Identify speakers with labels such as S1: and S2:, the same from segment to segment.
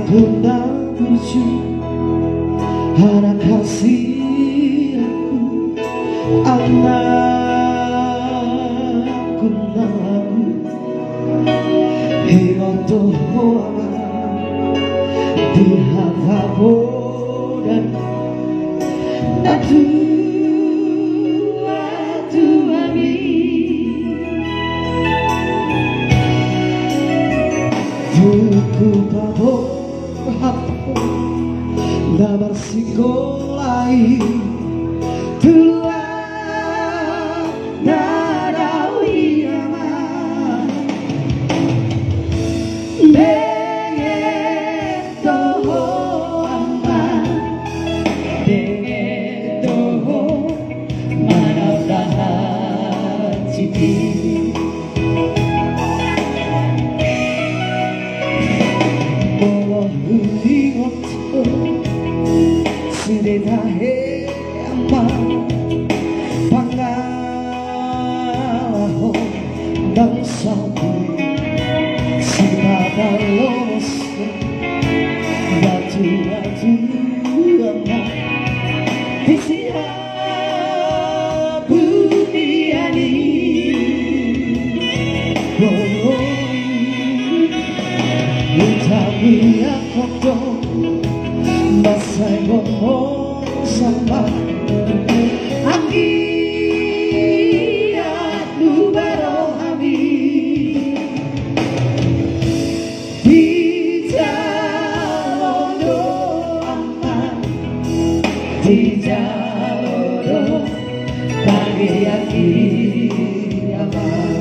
S1: pernah berjuang anak kasih anakku lagu hiroto hoa di hatamu dan nadu ku pabor hapon na bersikolai tulang darawi aman dengan toho aman dengan toho manadahan citi Sirinahe amang pangalaho ng sabi sinadalos batu-batu amang disiya buniani Utawi ako to Masay ngomong sama ang iat lubaro kami di jalolo aman di jalolo pagi akhir aman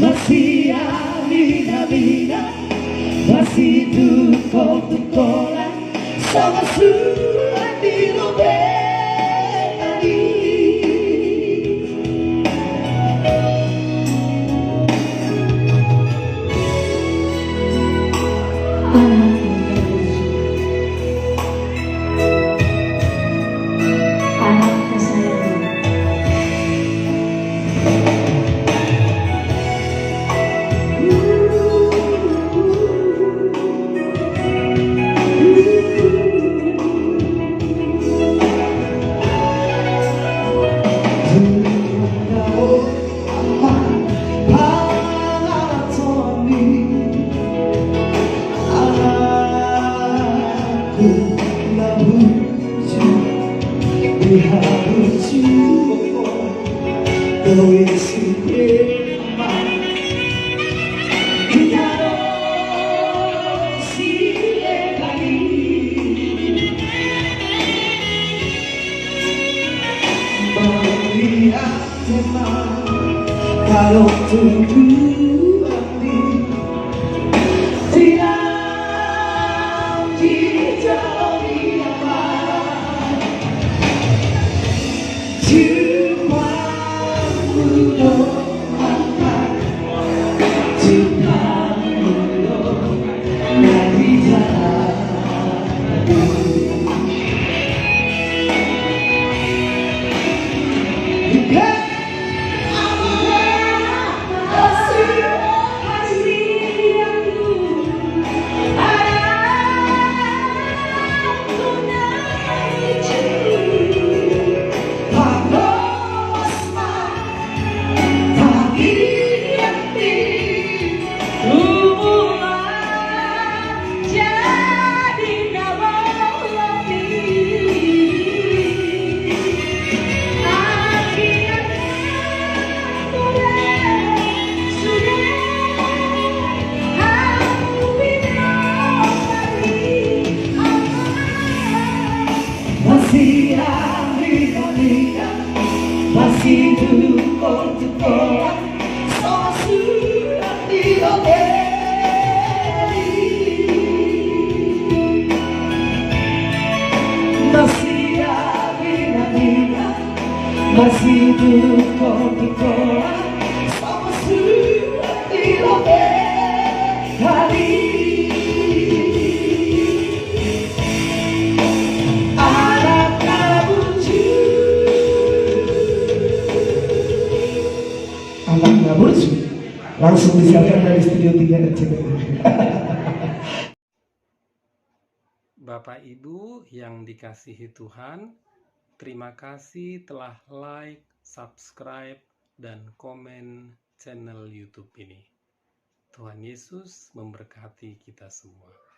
S1: Masih amina-mina Masih tukol-tukolan Sama surat di robek tadi
S2: Anak kesayangan
S1: kalau tubuh hati diam di jauhi aman cuma doakan cuma doakan dari jalan masih berkobar sama seperti robek hari. Anak-anak lucu, anak-anak lucu, langsung disiarkan dari Studio 3 RCTI.
S2: Bapak Ibu yang dikasihi Tuhan, terima kasih telah like, subscribe, dan komen channel YouTube ini. Tuhan Yesus memberkati kita semua.